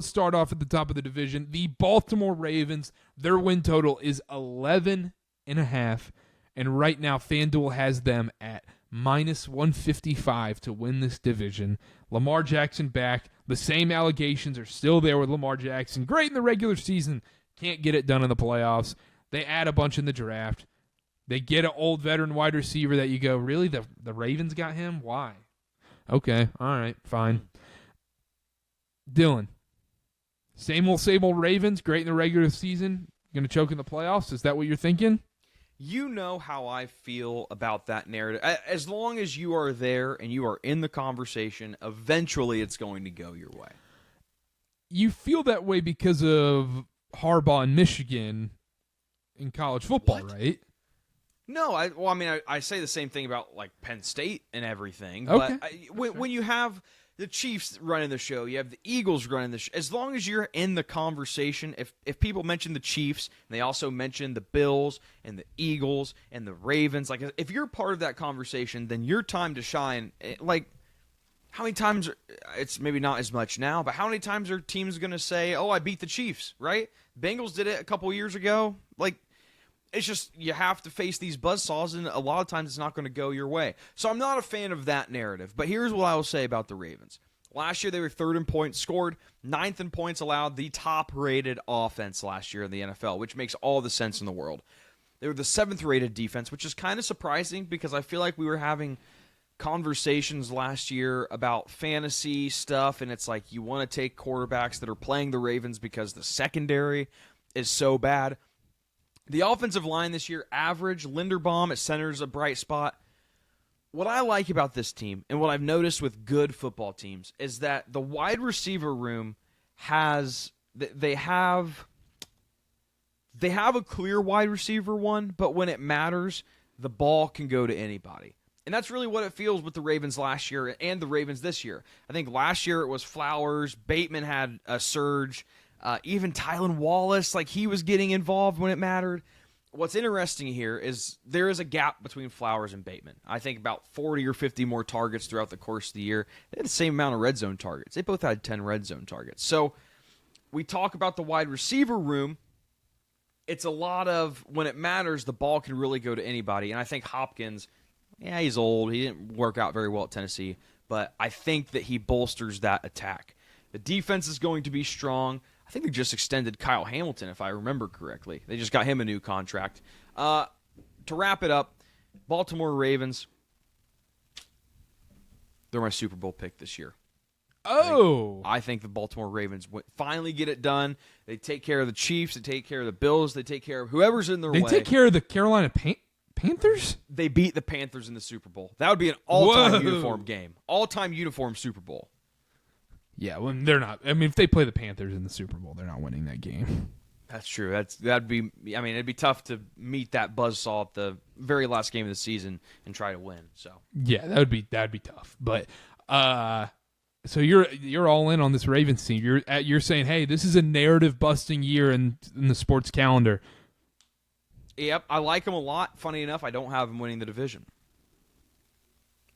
start off at the top of the division. The Baltimore Ravens, their win total is 11.5, and right now FanDuel has them at -155 to win this division. Lamar Jackson back. The same allegations are still there with Lamar Jackson. Great in the regular season. Can't get it done in the playoffs. They add a bunch in the draft. They get an old veteran wide receiver that you go, really? The Ravens got him? Why? Okay, all right, fine. Dylan, same old Ravens, great in the regular season, going to choke in the playoffs? Is that what you're thinking? You know how I feel about that narrative. As long as you are there and you are in the conversation, eventually it's going to go your way. You feel that way because of Harbaugh in Michigan in college football, right? No, I say the same thing about like Penn State and everything. Okay. But when you have the Chiefs running the show, you have the Eagles running the show. As long as you're in the conversation, if people mention the Chiefs, and they also mention the Bills and the Eagles and the Ravens, like if you're part of that conversation, then your time to shine. Like, how many times? It's maybe not as much now, but how many times are teams going to say, "Oh, I beat the Chiefs"? Right? Bengals did it a couple years ago. Like. It's just you have to face these buzzsaws, and a lot of times it's not going to go your way. So I'm not a fan of that narrative. But here's what I will say about the Ravens. Last year they were third in points scored, ninth in points allowed, the top-rated offense last year in the NFL, which makes all the sense in the world. They were the seventh-rated defense, which is kind of surprising because I feel like we were having conversations last year about fantasy stuff, and it's like you want to take quarterbacks that are playing the Ravens because the secondary is so bad. The offensive line this year, average. Linderbaum at center is a bright spot. What I like about this team, and what I've noticed with good football teams, is that the wide receiver room has they have a clear wide receiver one, but when it matters, the ball can go to anybody. And that's really what it feels with the Ravens last year and the Ravens this year. I think last year it was Flowers. Bateman had a surge. Even Tylan Wallace, like he was getting involved when it mattered. What's interesting here is there is a gap between Flowers and Bateman. I think about 40 or 50 more targets throughout the course of the year. They had the same amount of red zone targets. They both had 10 red zone targets. So we talk about the wide receiver room. It's a lot of when it matters, the ball can really go to anybody. And I think Hopkins, yeah, he's old. He didn't work out very well at Tennessee. But I think that he bolsters that attack. The defense is going to be strong. I think they just extended Kyle Hamilton, if I remember correctly. They just got him a new contract. To wrap it up, Baltimore Ravens, they're my Super Bowl pick this year. Oh! I think the Baltimore Ravens finally get it done. They take care of the Chiefs. They take care of the Bills. They take care of whoever's in their way. They take care of the Carolina Panthers? They beat the Panthers in the Super Bowl. That would be an all-time uniform game. All-time uniform Super Bowl. Yeah, well, they're not. I mean, if they play the Panthers in the Super Bowl, they're not winning that game. That's true. That'd be. I mean, it'd be tough to meet that buzzsaw at the very last game of the season and try to win. So yeah, that'd be tough. But so you're all in on this Ravens team. You're saying, hey, this is a narrative busting year in the sports calendar. Yep, I like them a lot. Funny enough, I don't have them winning the division,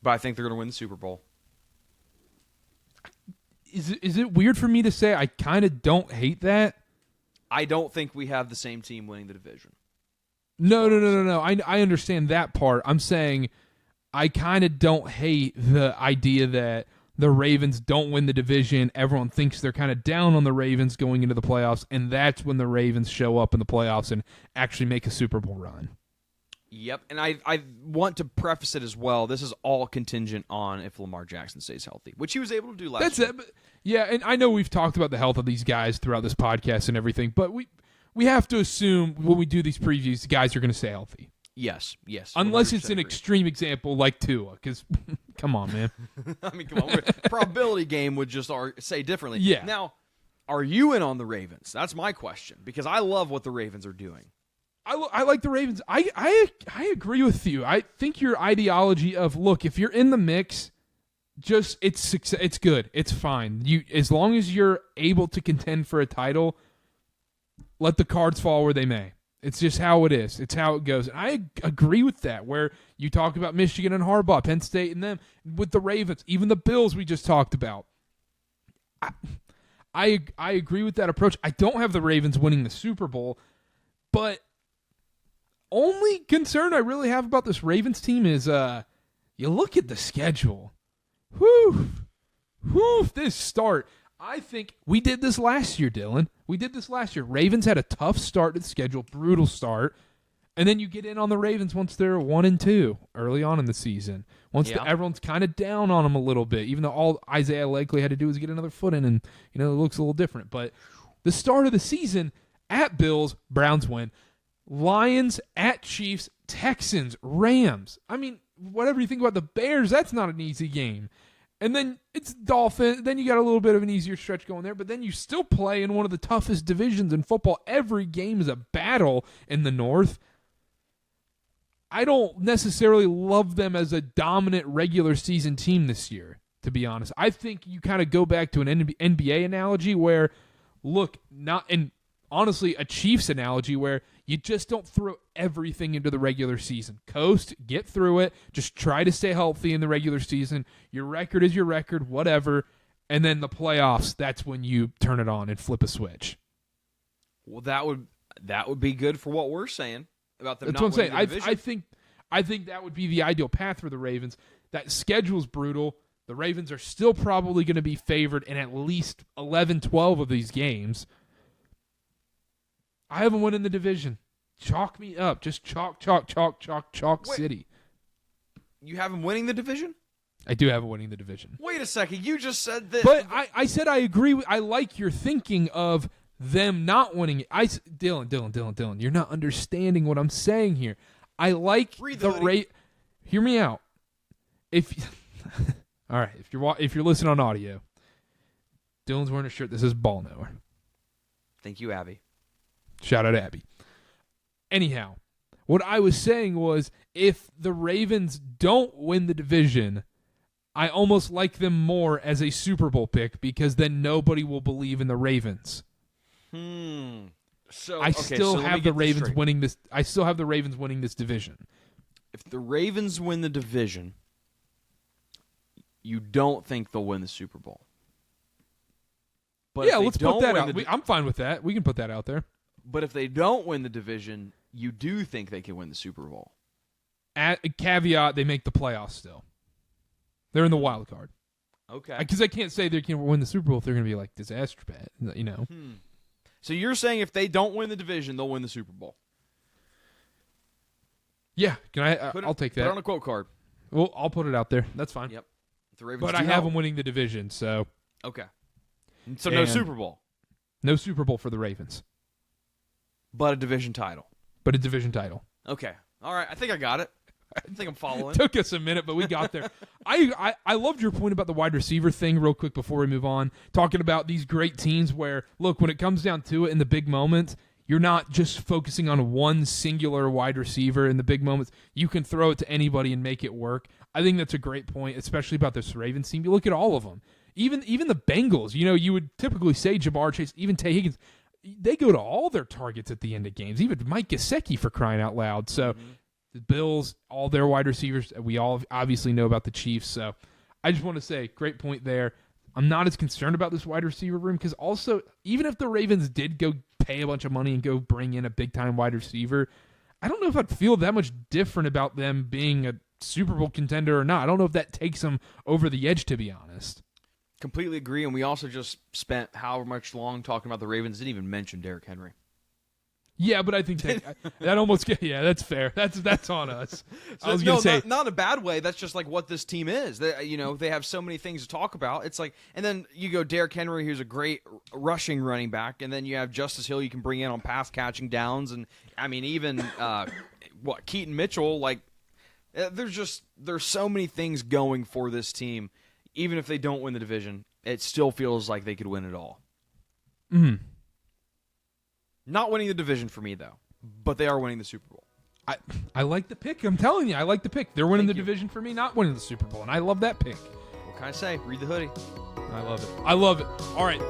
but I think they're going to win the Super Bowl. Is it weird for me to say I kind of don't hate that? I don't think we have the same team winning the division. No. I understand that part. I'm saying I kind of don't hate the idea that the Ravens don't win the division. Everyone thinks they're kind of down on the Ravens going into the playoffs, and that's when the Ravens show up in the playoffs and actually make a Super Bowl run. Yep, and I want to preface it as well. This is all contingent on if Lamar Jackson stays healthy, which he was able to do last year. That's it. Yeah, and I know we've talked about the health of these guys throughout this podcast and everything, but we have to assume when we do these previews, the guys are going to stay healthy. Yes. Unless it's an agree. extreme example like Tua, because come on, man. I mean, come on. Probability game would just say differently. Yeah. Now, are you in on the Ravens? That's my question, because I love what the Ravens are doing. I like the Ravens. I agree with you. I think your ideology of, look, if you're in the mix, just it's good. It's fine. As long as you're able to contend for a title, let the cards fall where they may. It's just how it is. It's how it goes. And I agree with that, where you talk about Michigan and Harbaugh, Penn State and them, with the Ravens, even the Bills we just talked about. I agree with that approach. I don't have the Ravens winning the Super Bowl, but only concern I really have about this Ravens team is you look at the schedule. Whew, this start. I think we did this last year, Dylan. We did this last year. Ravens had a tough start to the schedule, brutal start. And then you get in on the Ravens once they're 1-2 early on in the season. Everyone's kind of down on them a little bit, even though all Isaiah Likely had to do was get another foot in, and it looks a little different. But the start of the season, at Bills, Browns win. Lions, at Chiefs, Texans, Rams. I mean, whatever you think about the Bears, that's not an easy game. And then it's Dolphins. Then you got a little bit of an easier stretch going there, but then you still play in one of the toughest divisions in football. Every game is a battle in the North. I don't necessarily love them as a dominant regular season team this year, to be honest. I think you kind of go back to an NBA analogy where, honestly, a Chiefs analogy where you just don't throw everything into the regular season. Coast, get through it, just try to stay healthy in the regular season. Your record is your record, whatever. And then the playoffs, that's when you turn it on and flip a switch. Well, that would be good for what we're saying. About them. That's what I'm saying. I think that would be the ideal path for the Ravens. That schedule's brutal. The Ravens are still probably going to be favored in at least 11, 12 of these games. I haven't won in the division. Chalk me up. Just chalk City. You have them winning the division? I do have them winning the division. Wait a second. You just said this. But I said I agree. I like your thinking of them not winning it. Dylan, you're not understanding what I'm saying here. I like the rate. Hear me out. All right, if you're listening on audio, Dylan's wearing a shirt that says Ball Knower. Thank you, Abby. Shout out Abby. Anyhow, what I was saying was if the Ravens don't win the division, I almost like them more as a Super Bowl pick because then nobody will believe in the Ravens. So I still have the Ravens winning this. I still have the Ravens winning this division. If the Ravens win the division, you don't think they'll win the Super Bowl. But yeah, let's put that out. I'm fine with that. We can put that out there. But if they don't win the division, you do think they can win the Super Bowl. At a caveat, they make the playoffs still. They're in the wild card. Okay. Because I can't say they can win the Super Bowl if they're going to be like disaster bad, So you're saying if they don't win the division, they'll win the Super Bowl? Yeah, I'll take that. Put it on a quote card. Well, I'll put it out there. That's fine. Yep. If the Ravens but I have them winning the division, so. Okay. So no Super Bowl. No Super Bowl for the Ravens. But a division title. Okay. All right. I think I got it. I think I'm following. Took us a minute, but we got there. I loved your point about the wide receiver thing real quick before we move on. Talking about these great teams where, look, when it comes down to it in the big moments, you're not just focusing on one singular wide receiver in the big moments. You can throw it to anybody and make it work. I think that's a great point, especially about this Ravens team. You look at all of them. Even the Bengals, you would typically say Jamar Chase, even Tay Higgins, they go to all their targets at the end of games. Even Mike Gesicki, for crying out loud. So the Bills, all their wide receivers, we all obviously know about the Chiefs. So I just want to say, great point there. I'm not as concerned about this wide receiver room because also, even if the Ravens did go pay a bunch of money and go bring in a big-time wide receiver, I don't know if I'd feel that much different about them being a Super Bowl contender or not. I don't know if that takes them over the edge, to be honest. Completely agree, and we also just spent however much long talking about the Ravens. Didn't even mention Derrick Henry. Yeah, but I think that almost that's fair. That's on us. So, I was going to say not in a bad way. That's just like what this team is. They have so many things to talk about. It's like, and then you go Derrick Henry, who's a great rushing running back, and then you have Justice Hill you can bring in on pass catching downs, and I mean even Keaton Mitchell. Like there's so many things going for this team. Even if they don't win the division, it still feels like they could win it all. Not winning the division for me, though, but they are winning the Super Bowl. I like the pick. I'm telling you, I like the pick. They're winning the division for me, not winning the Super Bowl, and I love that pick. What can I say? Read the hoodie. I love it. All right.